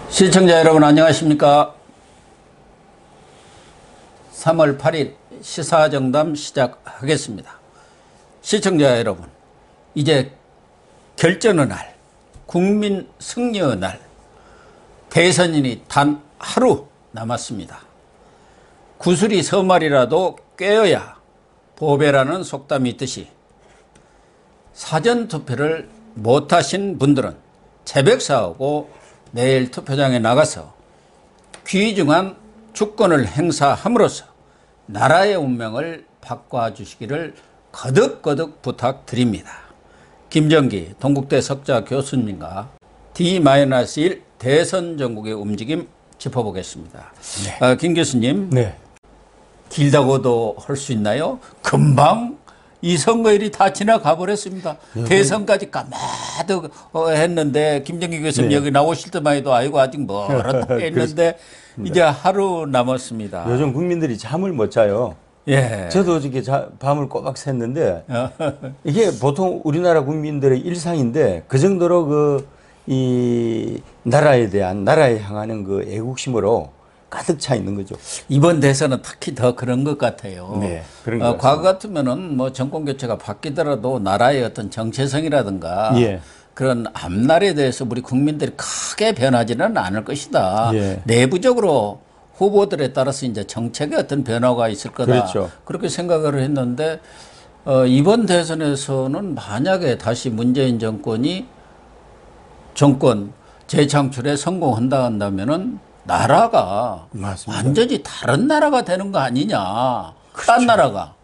시청자 여러분 안녕하십니까. 3월 8일 시사정담 시작하겠습니다. 시청자 여러분, 이제 결전의 날, 국민 승리의 날, 대선인이 단 하루 남았습니다. 구슬이 서말이라도 꿰어야 보배라는 속담이 있듯이 사전투표를 못하신 분들은 채백사하고 내일 투표장에 나가서 귀중한 주권을 행사함으로써 나라의 운명을 바꿔주시기를 거듭거듭 부탁드립니다. 김정기 동국대 석좌 교수님과 D-1 대선 전국의 움직임 짚어보겠습니다. 네. 김 교수님, 네. 길다고도 할 수 있나요? 금방 이 선거일이 다 지나가 버렸습니다. 대선까지 까마득 했는데 김정기 교수님 여기 나오실 때만 해도 아이고 아직 멀었다 했는데 이제 하루 남았습니다. 요즘 국민들이 잠을 못 자요. 예. 저도 어저께 밤을 꼬박 샜는데 이게 보통 우리나라 국민들의 일상인데 그 정도로 이 나라에 대한 나라에 향하는 그 애국심으로 가득 차 있는 거죠. 이번 대선은 특히 더 그런 것 같아요. 네, 그런 것 과거 같으면은 뭐 정권 교체가 바뀌더라도 나라의 어떤 정체성이라든가 예. 그런 앞날에 대해서 우리 국민들이 크게 변하지는 않을 것이다. 예. 내부적으로 후보들에 따라서 이제 정책의 어떤 변화가 있을 거다. 그렇죠. 그렇게 생각을 했는데 이번 대선에서는 만약에 다시 문재인 정권이 정권 재창출에 성공한다 한다면은 나라가 맞습니다. 완전히 다른 나라가 되는 거 아니냐. 그렇죠.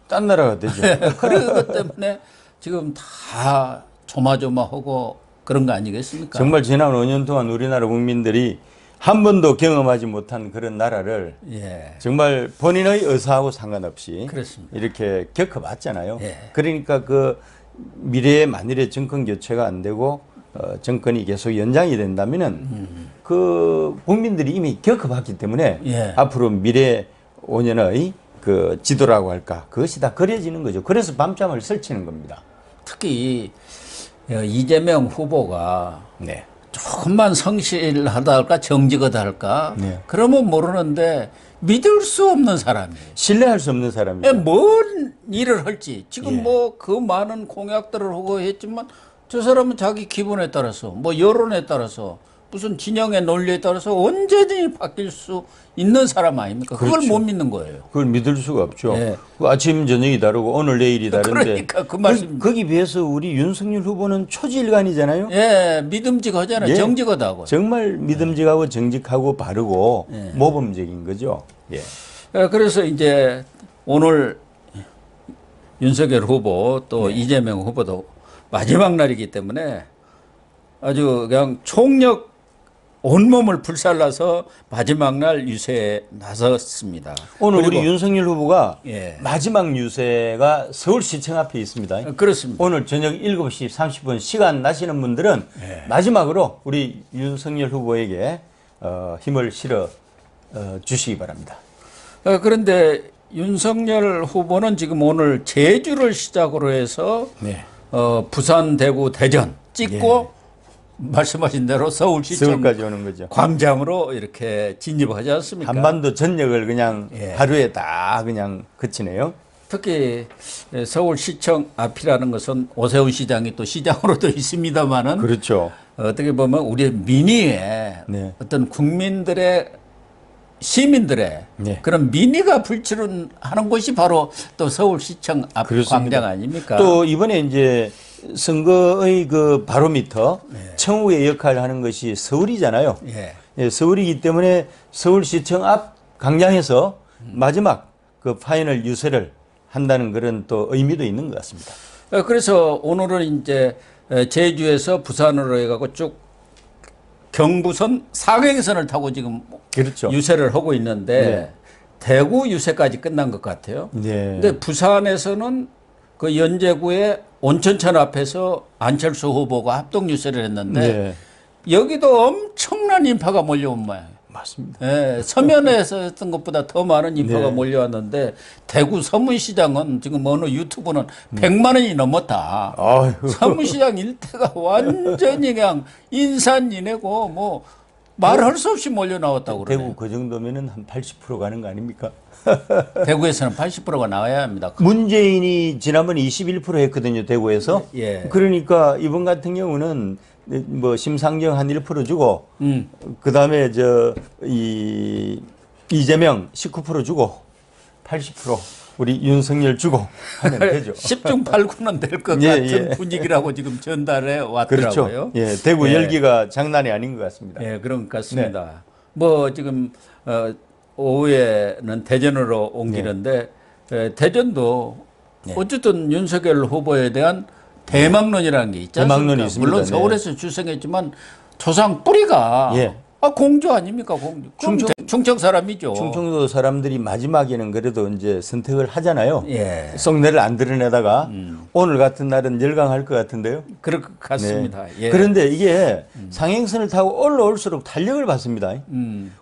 딴 나라가 되죠. 그렇기 때문에 지금 다 조마조마하고 그런 거 아니겠습니까? 정말 지난 5년 동안 우리나라 국민들이 한 번도 경험하지 못한 그런 나라를 예. 정말 본인의 의사하고 상관없이 그렇습니다. 이렇게 겪어봤잖아요. 예. 그러니까 그 미래에 만일에 정권 교체가 안 되고 정권이 계속 연장이 된다면은 그 국민들이 이미 겪어봤기 때문에 예. 앞으로 미래 5년의 그 지도라고 할까 그것이 다 그려지는 거죠. 그래서 밤잠을 설치는 겁니다. 특히 이재명 후보가 네. 조금만 성실하다 할까 정직하다 할까 네. 그러면 모르는데 믿을 수 없는 사람이에요. 신뢰할 수 없는 사람이에요. 뭔 일을 할지 지금 예. 뭐 그 많은 공약들을 하고 했지만 저 사람은 자기 기분에 따라서 뭐 여론에 따라서 무슨 진영의 논리에 따라서 언제든지 바뀔 수 있는 사람 아닙니까? 그걸 그렇죠. 못 믿는 거예요. 그걸 믿을 수가 없죠. 예. 그 아침 저녁이 다르고 오늘 내일이 다른데 그러니까 그 말씀. 거기 비해서 우리 윤석열 후보는 초지일관이잖아요. 예, 믿음직하잖아요. 예. 정직하다고. 정말 믿음직하고 정직하고 바르고 예. 모범적인 거죠. 예. 그래서 이제 오늘 윤석열 후보 또 이재명 후보도 마지막 날이기 때문에 아주 그냥 총력 온몸을 불살라서 마지막 날 유세에 나섰습니다. 오늘 그리고 우리 윤석열 후보가 예. 마지막 유세가 서울시청 앞에 있습니다. 그렇습니다. 오늘 저녁 7시 30분 시간 나시는 분들은 마지막으로 우리 윤석열 후보에게 힘을 실어 주시기 바랍니다. 그런데 윤석열 후보는 지금 오늘 제주를 시작으로 해서 네. 부산, 대구, 대전 찍고 말씀하신 대로 서울시청 서울까지 오는 거죠. 광장으로 이렇게 진입하지 않습니까? 한반도 전역을 그냥 예. 하루에 다 그냥 그치네요. 특히 서울시청 앞이라는 것은 오세훈 시장이 또 시장으로도 있습니다만은 그렇죠. 어떻게 보면 우리 민의의 네. 어떤 국민들의 시민들의 네. 그런 민의가 불출하는 곳이 바로 또 서울시청 앞 그렇습니다. 광장 아닙니까? 또 이번에 이제 선거의 그 바로미터 청우의 역할을 하는 것이 서울이잖아요. 예. 예, 서울이기 때문에 서울시청 앞 광장에서 마지막 그 파이널 유세를 한다는 그런 또 의미도 있는 것 같습니다. 그래서 오늘은 이제 제주에서 부산으로 해가고 쭉 경부선 사경선을 타고 지금 그렇죠. 유세를 하고 있는데 네. 대구 유세까지 끝난 것 같아요. 네. 근데 부산에서는 그 연제구의 온천천 앞에서 안철수 후보가 합동 유세를 했는데 네. 여기도 엄청난 인파가 몰려온 모양이에요. 맞습니다. 예, 서면에서 했던 것보다 더 많은 인파가 네. 몰려왔는데 대구 서문시장은 지금 어느 유튜브는 100만 원이 넘었다. 아유. 서문시장 일대가 완전히 그냥 인산인해고 뭐 말할 수 없이 몰려 나왔다고 그러네요. 대구 그 정도면은 한 80% 가는 거 아닙니까? 대구에서는 80%가 나와야 합니다. 문재인이 지난번에 21% 했거든요, 대구에서. 예. 그러니까 이번 같은 경우는 뭐 심상정 한 1% 주고, 그 다음에 이재명 19% 주고, 80% 우리 윤석열 주고 하면 되죠. 10중 8구는 될 것 예, 같은 예. 분위기라고 지금 전달해 왔더라고요. 그렇죠. 예, 대구 예. 열기가 장난이 아닌 것 같습니다. 예, 그런 것 같습니다. 뭐 지금 오후에는 대전으로 옮기는데 대전도 어쨌든 윤석열 후보에 대한 대망론이라는 게 있지 않습니까? 대망론이 있습니다. 물론 서울에서 주성했지만 조상 뿌리가 공주 아닙니까? 공주. 충청 사람이죠. 충청도 사람들이 마지막에는 그래도 이제 선택을 하잖아요. 예. 속내를 안 드러내다가 오늘 같은 날은 열광할 것 같은데요. 그럴 것 같습니다. 네. 예. 그런데 이게 상행선을 타고 올라올수록 탄력을 받습니다.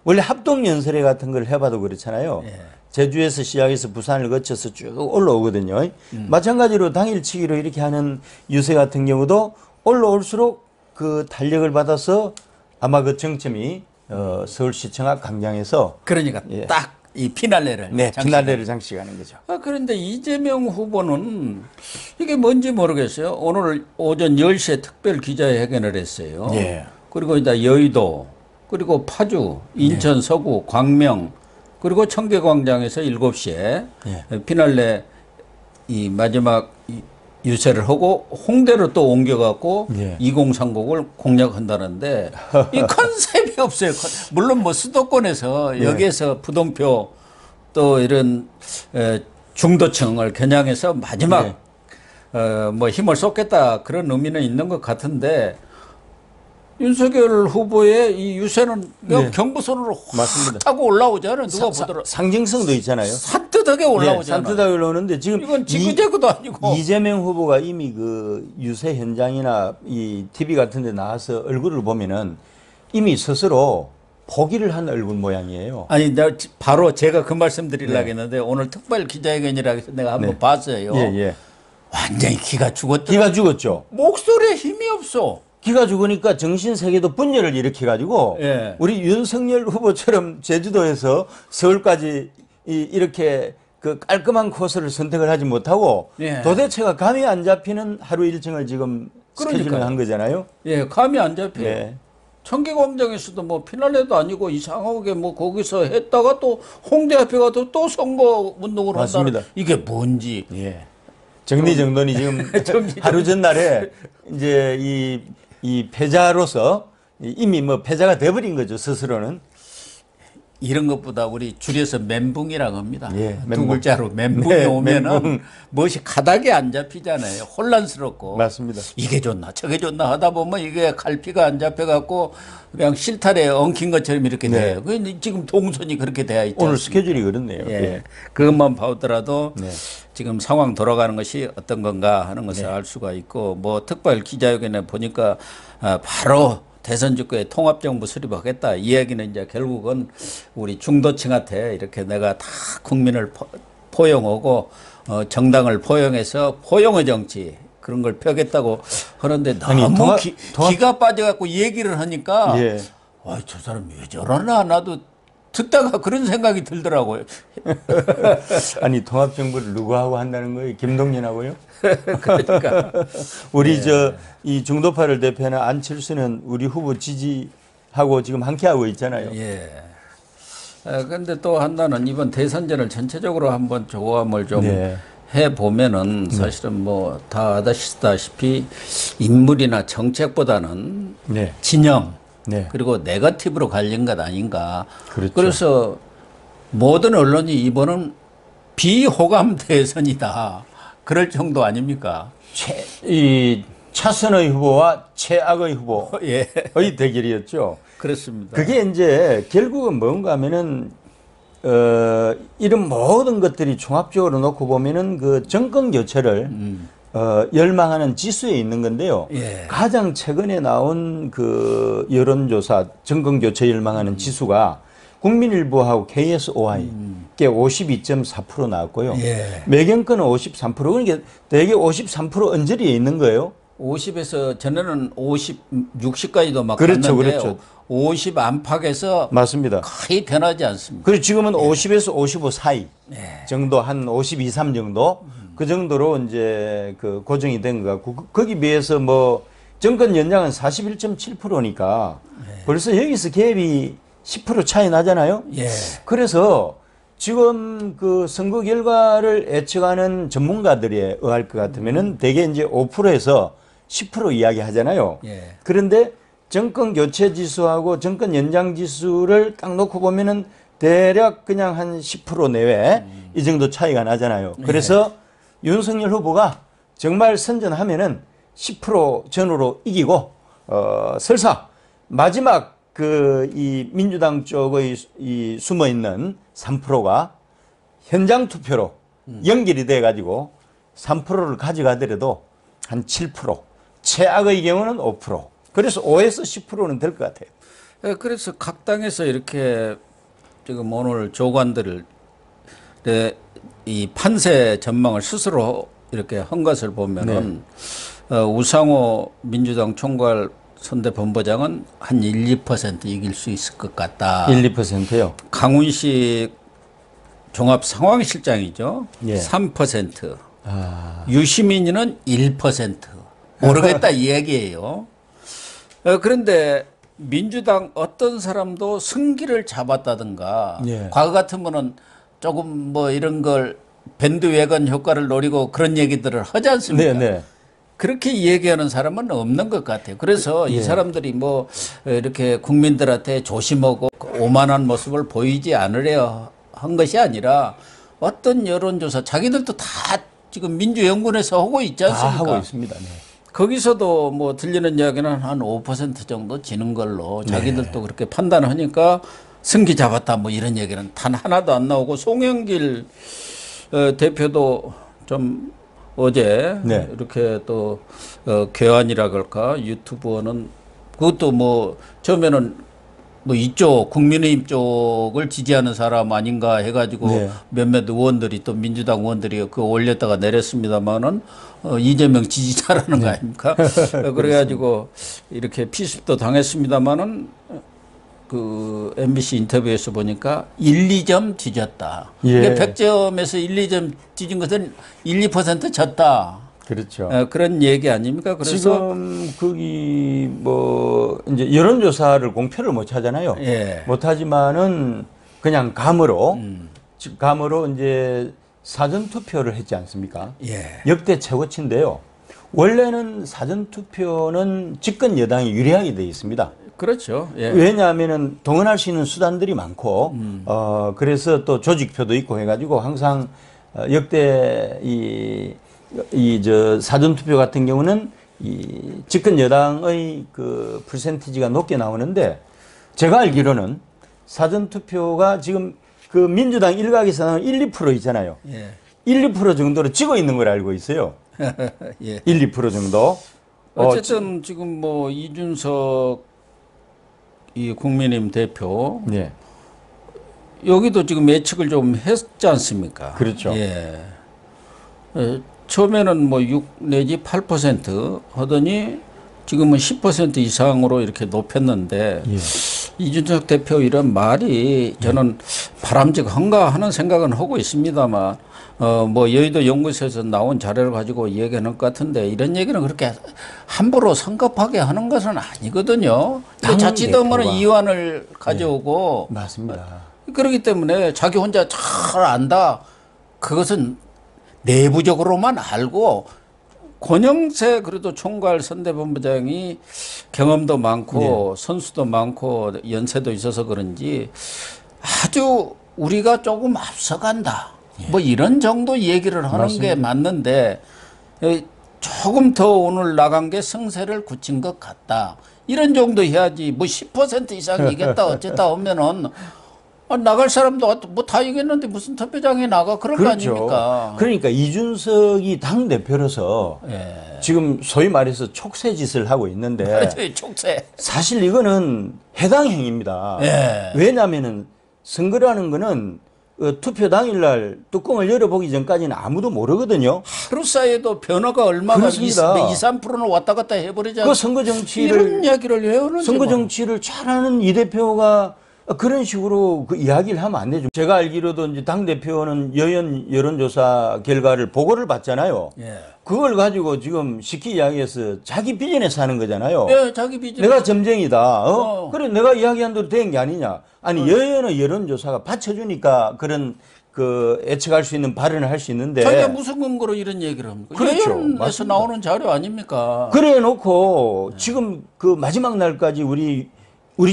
원래 합동연설회 같은 걸 해봐도 그렇잖아요. 예. 제주에서 시작해서 부산을 거쳐서 쭉 올라오거든요. 마찬가지로 당일치기로 이렇게 하는 유세 같은 경우도 올라올수록 그 탄력을 받아서 아마 그 정점이 서울시청 앞 광장에서 그러니까 예. 딱 이 피날레를 피날레를 장식하는 거죠. 그런데 이재명 후보는 이게 뭔지 모르겠어요. 오늘 오전 10시에 특별 기자회견을 했어요. 예. 그리고 이제 여의도, 그리고 파주, 인천 서구, 광명, 그리고 청계광장에서 7시에 피날레 이 마지막 유세를 하고 홍대로 또 옮겨갖고 2030을 공략한다는데 이 컨셉이 없어요. 물론 뭐 수도권에서 여기에서 부동표 또 이런 중도층을 겨냥해서 마지막 뭐 힘을 쏟겠다 그런 의미는 있는 것 같은데 윤석열 후보의 이 유세는 경부선으로 확 타고 올라오잖아요. 누가 보더라도. 상징성도 있잖아요. 산뜻하게 올라오잖아요. 산뜻하게 올라오는데 지금 이건 지그재그도 아니고. 이재명 후보가 이미 그 유세 현장이나 이 TV 같은 데 나와서 얼굴을 보면은 이미 스스로 포기를 한 얼굴 모양이에요. 아니, 바로 제가 그 말씀 드리려고 했는데 오늘 특별 기자회견이라고 해서 내가 한번 봤어요. 완전히 기가 죽었더라고요. 기가 죽었죠. 목소리에 힘이 없어. 기가 죽으니까 정신세계도 분열을 일으켜가지고 우리 윤석열 후보처럼 제주도에서 서울까지 이렇게 그 깔끔한 코스를 선택을 하지 못하고 도대체가 감이 안 잡히는 하루 일정을 지금 스케줄을 한 거잖아요. 예, 감이 안 잡혀요. 청계광장에서도 뭐 피날레도 아니고 이상하게 뭐 거기서 했다가 또 홍대 앞에 가도 또 선거 운동을 한다. 이게 뭔지. 정리정돈이 지금 하루 전날에 이제 이 패자로서 이미 뭐 패자가 돼버린 거죠, 스스로는. 이런 것보다 우리 줄여서 멘붕이라고 합니다. 두 멘붕. 글자로 멘붕이 오면은 무엇이 가닥이 안 잡히잖아요. 혼란스럽고. 맞습니다. 이게 좋나 저게 좋나 하다 보면 이게 갈피가 안 잡혀갖고 그냥 실타래에 엉킨 것처럼 이렇게 돼요. 지금 동선이 그렇게 돼야 있죠. 오늘 스케줄이 그렇네요. 그것만 보더라도 지금 상황 돌아가는 것이 어떤 건가 하는 것을 알 수가 있고 뭐 특별 기자회견에 보니까 바로 대선 직후에 통합정부 수립하겠다. 이 얘기는 이제 결국은 우리 중도층한테 이렇게 내가 다 국민을 포용하고 정당을 포용해서 포용의 정치 그런 걸 펴겠다고 하는데 너무 기가 빠져갖고 얘기를 하니까 저 사람 왜 저러나 나도 듣다가 그런 생각이 들더라고요. 아니 통합정부를 누구하고 한다는 거예요? 김동연하고요? 그러니까 우리 이 중도파를 대표하는 안철수는 우리 후보 지지하고 지금 함께하고 있잖아요. 그런데 또 한다는 이번 대선전을 전체적으로 한번 조감을 좀 해보면은 사실은 뭐 다 아시다시피 인물이나 정책보다는 진영 그리고 네거티브로 갈린 것 아닌가. 그래서 모든 언론이 이번은 비호감 대선이다. 그럴 정도 아닙니까? 이 차선의 후보와 최악의 후보의 대결이었죠. 그렇습니다. 그게 이제 결국은 뭔가 하면은 이런 모든 것들이 종합적으로 놓고 보면은 그 정권 교체를 열망하는 지수에 있는 건데요. 가장 최근에 나온 그 여론조사 정권 교체 열망하는 지수가 국민일보하고 KSOI 게 52.4% 나왔고요. 매경권은 53%. 그러니까 대개 53% 언저리에 있는 거예요. 50에서 전에는 50, 60까지도 막 그렇죠, 갔는데 그렇죠. 50 안팎에서 맞습니다. 거의 변하지 않습니다. 그리고 지금은 50에서 55 사이 정도, 한 52, 3 정도 그 정도로 이제 그 고정이 된 것 같고, 거기 비해서 뭐 정권 연장은 41.7%니까 벌써 여기서 갭이 10% 차이 나잖아요. 예. 그래서 지금 그 선거 결과를 예측하는 전문가들에 의할 것 같으면은 대개 이제 5%에서 10% 이야기 하잖아요. 예. 그런데 정권 교체 지수하고 정권 연장 지수를 딱 놓고 보면은 대략 그냥 한 10% 내외 이 정도 차이가 나잖아요. 그래서 윤석열 후보가 정말 선전하면은 10% 전후로 이기고, 설사 마지막 그 이 민주당 쪽의 이 숨어 있는 3%가 현장 투표로 연결이 돼 가지고 3%를 가져가더라도 한 7%, 최악의 경우는 5%. 그래서 5에서 10%는 될 것 같아요. 예, 그래서 각 당에서 이렇게 지금 오늘 조관들을 이 판세 전망을 스스로 이렇게 한 것을 보면은 우상호 민주당 총괄 선대본부장은 한 1, 2% 이길 수 있을 것 같다. 1, 2%요. 강훈식 종합상황실장이죠. 예. 3%. 아, 유시민이는 1%. 모르겠다 이 얘기예요. 그런데 민주당 어떤 사람도 승기를 잡았다든가 예. 과거 같으면은 조금 뭐 이런 걸 밴드웨건 효과를 노리고 그런 얘기들을 하지 않습니까? 네, 네. 그렇게 얘기하는 사람은 없는 것 같아요. 그래서 이 사람들이 뭐 이렇게 국민들한테 조심하고 오만한 모습을 보이지 않으려 한 것이 아니라 어떤 여론조사 자기들도 다 지금 민주연구원에서 하고 있지 다 않습니까? 하고 있습니다. 네. 거기서도 뭐 들리는 이야기는 한 5% 정도 지는 걸로 자기들도 그렇게 판단하니까 승기 잡았다 뭐 이런 얘기는 단 하나도 안 나오고 송영길 대표도 좀 어제 네. 이렇게 또 괴한이라 그럴까 유튜브는 그것도 뭐 처음에는 뭐 이쪽 국민의힘 쪽을 지지하는 사람 아닌가 해가지고 네. 몇몇 의원들이 또 민주당 의원들이 그거 올렸다가 내렸습니다만은 이재명 지지자라는 거 아닙니까? 그래가지고 이렇게 피습도 당했습니다만은 그 MBC 인터뷰에서 보니까 1, 2점 뒤졌다. 예. 이게 100점에서 1, 2점 뒤진 것은 1, 2% 졌다. 그렇죠. 그런 얘기 아닙니까? 그래서 지금 거기 뭐 이제 여론조사를 공표를 못 하잖아요. 예. 못 하지만은 그냥 감으로 즉 감으로 이제 사전 투표를 했지 않습니까? 예. 역대 최고치인데요. 원래는 사전 투표는 집권 여당이 유리하게 되어 있습니다. 그렇죠. 예. 왜냐하면은 동원할 수 있는 수단들이 많고, 그래서 또 조직표도 있고 해가지고 항상 역대 저 사전투표 같은 경우는 이 집권 여당의 그 퍼센티지가 높게 나오는데, 제가 알기로는 사전투표가 지금 그 민주당 일각에서 나오는 1, 2% 있잖아요. 예. 1, 2% 정도로 찍어 있는 걸 알고 있어요. 예. 1, 2% 정도. 어쨌든 지금 뭐 이준석 이 국민의힘 대표 네. 여기도 지금 예측을 좀 했지 않습니까? 그렇죠. 예. 처음에는 뭐 6 내지 8% 하더니 지금은 10% 이상으로 이렇게 높였는데 예. 이준석 대표 이런 말이 저는 바람직한가 하는 생각은 하고 있습니다만 뭐 여의도 연구소에서 나온 자료를 가지고 얘기하는 것 같은데 이런 얘기는 그렇게 함부로 성급하게 하는 것은 아니거든요. 자치도면은 이완을 가져오고 네. 맞습니다. 그렇기 때문에 자기 혼자 잘 안다. 그것은 내부적으로만 알고 권영세 그래도 총괄 선대본부장이 경험도 많고 선수도 많고 연세도 있어서 그런지 아주 우리가 조금 앞서간다. 뭐 이런 정도 얘기를 하는 맞습니다. 게 맞는데 조금 더 오늘 나간 게 성세를 굳힌 것 같다. 이런 정도 해야지 뭐 10% 이상 이겼다 어쨌다 하면은 나갈 사람도 뭐 다 이겼는데 무슨 투표장에 나가 그런 거 아닙니까? 그러니까 이준석이 당 대표로서 예. 지금 소위 말해서 촉새 짓을 하고 있는데 촉새. 사실 이거는 해당 행위입니다. 예. 왜냐하면은 선거라는 거는 투표 당일날 뚜껑을 열어보기 전까지는 아무도 모르거든요. 하루 사이에도 변화가 얼마가 그렇습니다. 2, 3%는 왔다 갔다 해버리잖아요. 그 선거 정치를 이런 이야기를 왜 하는지 선거 정치를 잘하는 이 대표가 그런 식으로 그 이야기를 하면 안 되죠. 제가 알기로도 이제 당 대표는 여론조사 결과를 보고를 받잖아요. 예. 그걸 가지고 지금 쉽게 이야기해서 자기 비전에서 하는 거잖아요. 예, 자기 비전. 내가 점쟁이다. 어. 그래 내가 이야기한 대로 된 게 아니냐. 아니 여연의 여론조사가 받쳐주니까 그런 그 예측할 수 있는 발언을 할 수 있는데. 자기가 무슨 근거로 이런 얘기를 합니까? 그렇죠. 여론에서 맞습니다. 나오는 자료 아닙니까? 그래 놓고 지금 그 마지막 날까지 우리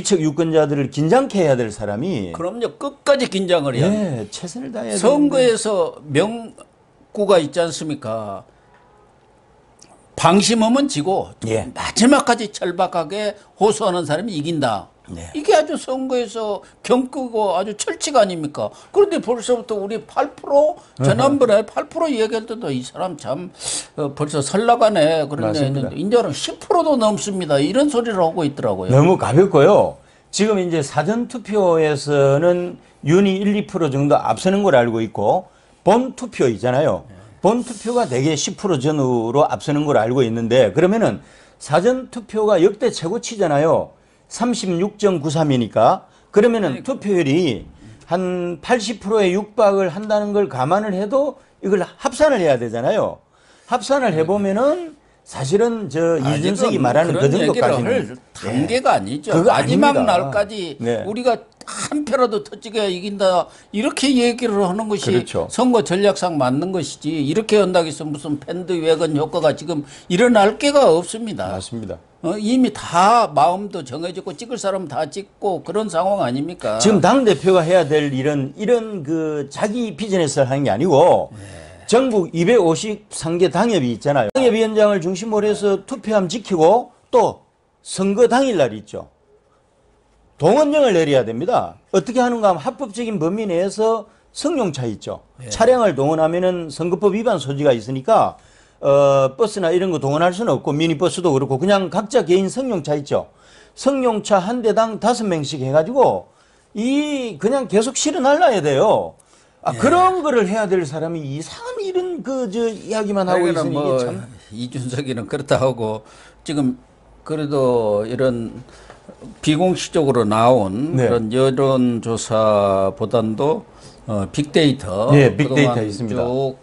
측 유권자들을 긴장케 해야 될 사람이 그럼요. 끝까지 긴장을 해야 돼요. 예, 최선을 다해야 되는데. 선거에서 명구가 있지 않습니까? 방심하면 지고 예. 마지막까지 철박하게 호소하는 사람이 이긴다. 네. 이게 아주 선거에서 경크고 아주 철칙 아닙니까? 그런데 벌써부터 우리 8% 지난번에 8% 얘기할 때도 이 사람 참 벌써 설나가네. 그런데 맞습니다. 이제는 10%도 넘습니다. 이런 소리를 하고 있더라고요. 너무 가볍고요. 지금 이제 사전 투표에서는 윤이 1, 2% 정도 앞서는 걸 알고 있고 본 투표 있잖아요. 본 투표가 대개 10% 전후로 앞서는 걸 알고 있는데 그러면은 사전 투표가 역대 최고치잖아요. 36.93이니까 그러면은 투표율이 한 80%에 육박을 한다는 걸 감안을 해도 이걸 합산을 해야 되잖아요. 합산을 해보면은 사실은 저 이준석이 말하는 그 정도까지는 할 단계가 아니죠. 그거 마지막 아닙니다. 날까지 네. 우리가 한 표라도 터지게 이긴다 이렇게 얘기를 하는 것이 그렇죠. 선거 전략상 맞는 것이지 이렇게 한다고 해서 무슨 밴드웨건 효과가 지금 일어날 게가 없습니다. 맞습니다. 이미 다 마음도 정해졌고 찍을 사람 다 찍고 그런 상황 아닙니까? 지금 당 대표가 해야 될 이런 그 자기 비즈니스를 하는 게 아니고 전국 253개 당협이 있잖아요. 당협위원장을 중심으로 해서 투표함 지키고 또 선거 당일날 있죠. 동원령을 내려야 됩니다. 어떻게 하는가 하면 합법적인 범위 내에서 승용차 있죠. 차량을 동원하면은 선거법 위반 소지가 있으니까 버스나 이런 거 동원할 수는 없고 미니버스도 그렇고 그냥 각자 개인 승용차 있죠. 승용차 한 대당 5명씩 해가지고 그냥 계속 실어 날라야 돼요. 그런 거를 해야 될 사람이 이상한 이런 이야기만 하고 그러니까 있으니 뭐 이게 참. 이준석이는 그렇다 하고 지금 그래도 이런 비공식적으로 나온 네. 그런 여론조사보단도 빅데이터 네, 빅데이터 그동안 있습니다. 쭉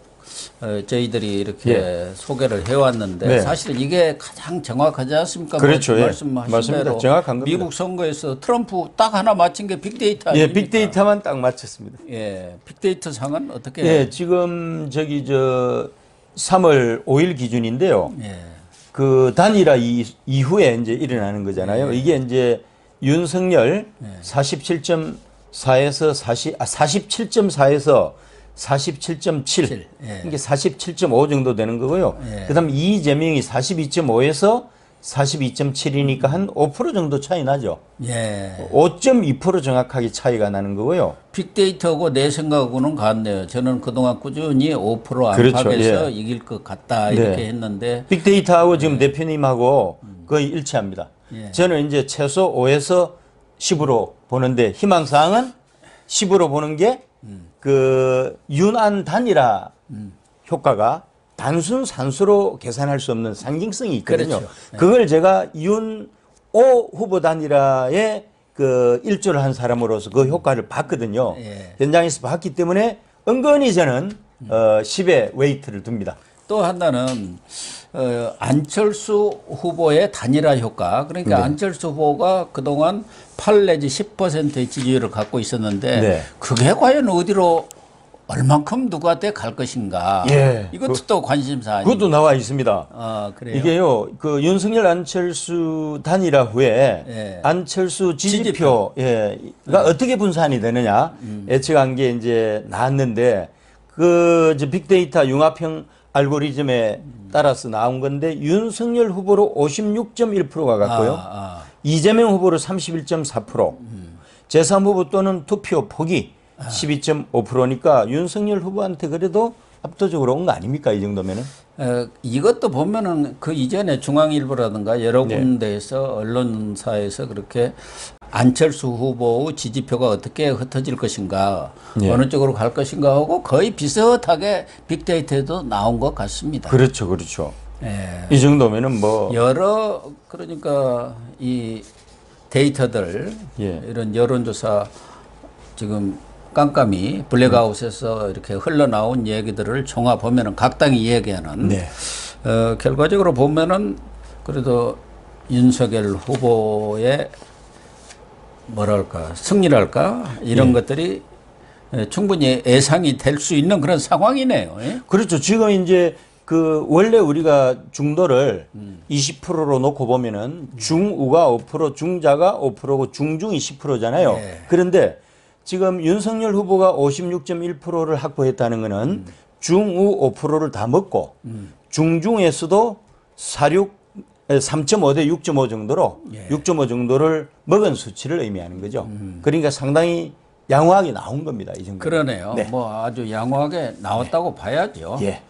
저희들이 이렇게 소개를 해왔는데 네. 사실 이게 가장 정확하지 않습니까? 그렇죠. 예. 말씀하신 맞습니다. 대로 정확한 겁니다. 미국 선거에서 트럼프 딱 하나 맞힌 게 빅데이터 예, 아닙니까? 빅데이터만 딱 맞췄습니다. 예, 빅데이터 상은 어떻게? 예, 지금 3월 5일 기준인데요. 예. 그 단일화 이후에 이제 일어나는 거잖아요. 이게 이제 윤석열 47.4에서 47.4에서 47.7 이게 47.5 정도 되는 거고요. 그다음 이재명이 42.5에서 42.7이니까 한 5% 정도 차이 나죠. 예. 5.2% 정확하게 차이가 나는 거고요. 빅데이터하고 내 생각하고는 같네요. 저는 그동안 꾸준히 5% 그렇죠. 안팎에서 예. 이길 것 같다 이렇게 네. 했는데 빅데이터하고 지금 대표님하고 거의 일치합니다. 예. 저는 이제 최소 5에서 10으로 보는데 희망사항은 10으로 보는 게 그 윤안 단일화 효과가 단순 산수로 계산할 수 없는 상징성이 있거든요. 그렇죠. 그걸 제가 윤오 후보 단일화에 그 일조를 한 사람으로서 그 효과를 봤거든요. 예. 현장에서 봤기 때문에 은근히 저는 10에 웨이트를 둡니다. 또 하나는 안철수 후보의 단일화 효과. 그러니까 네. 안철수 후보가 그동안 8 내지 10%의 지지율을 갖고 있었는데 네. 그게 과연 어디로 얼만큼 누구한테 갈 것인가. 예. 이것도 또 관심사 아닙니까? 그것도 나와 있습니다. 그래요. 이게요, 그 윤석열 안철수 단일화 후에 예. 안철수 지지표가 어떻게 분산이 되느냐 예측한 게 이제 나왔는데 이제 빅데이터 융합형 알고리즘에 따라서 나온 건데 윤석열 후보로 56.1%가 갔고요. 이재명 후보로 31.4%, 제3후보 또는 투표 포기 12.5%니까 윤석열 후보한테 그래도 압도적으로 온 거 아닙니까? 이 정도면은? 이것도 보면은 그 이전에 중앙일보라든가 여러 네. 군데에서 언론사에서 그렇게 안철수 후보의 지지표가 어떻게 흩어질 것인가, 예. 어느 쪽으로 갈 것인가 하고 거의 비슷하게 빅데이터에도 나온 것 같습니다. 그렇죠, 그렇죠. 예. 이 정도면은 뭐 여러 그러니까 이 데이터들 예. 이런 여론조사 지금 깜깜이 블랙아웃에서 이렇게 흘러나온 얘기들을 종합하면은 각 당이 얘기하는 네. 결과적으로 보면은 그래도 윤석열 후보의 뭐랄까 승리랄까 이런 예. 것들이 충분히 예상이 될 수 있는 그런 상황이네요. 예? 그렇죠. 지금 이제 그 원래 우리가 중도를 20%로 놓고 보면은 중우가 5%, 중자가 5%고 중중이 10%잖아요. 네. 그런데 지금 윤석열 후보가 56.1%를 확보했다는 거는 중우 5%를 다 먹고 중중에서도 3.5 대 6.5 정도로 예. 6.5 정도를 먹은 수치를 의미하는 거죠. 그러니까 상당히 양호하게 나온 겁니다. 이 정도. 그러네요. 네. 뭐 아주 양호하게 나왔다고 봐야죠. 예.